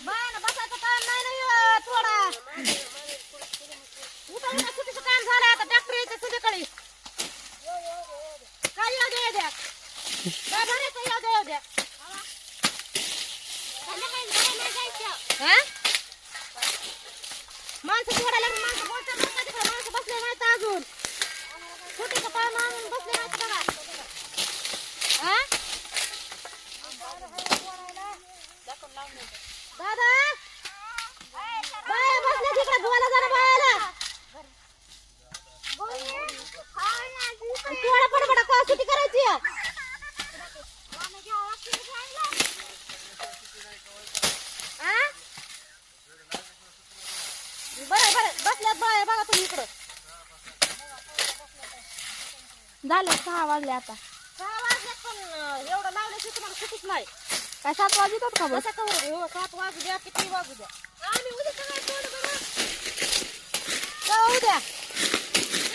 बायानं बसायचं काम नाही ना थोडा उठा उठा सुटीचं काम झालं आता ट्रॅक्टर यायचं संध्याकाळी काय येऊ द्या काय भरायचं येऊ द्या माणसं थोडा लागून माणसं बोलतात तिकडे माणसं बसले नाहीत अजून सुटीचं काम आणून बसले नाहीत बघा दादा बाया बसले तिकडे बोला जरा बायाला थोडा पडपडा का सुटी करायची बरं बरं बसल्यात बाया बघा तुम्ही इकडं झाले 6 वाजले आता 6 वाजल्यात पण एवढं लावल्याशिवाय तुम्हाला सुटीच नाही काय 7 वाजतात का बस कसं कवर 7 वाजू द्या किती वाजू द्या आम्ही उद्या सकाळी तोड बरं उद्या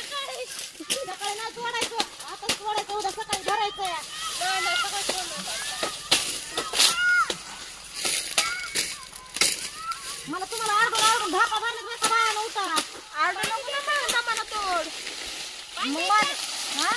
सकाळी नाही तोडायचं आता तोडायचं उद्या सकाळी भरायचं या नाही सकाळी तोडणार मला तुम्हाला आडून ढाका बांधत बाया उतारा आडून नको ना मला तोड मग हा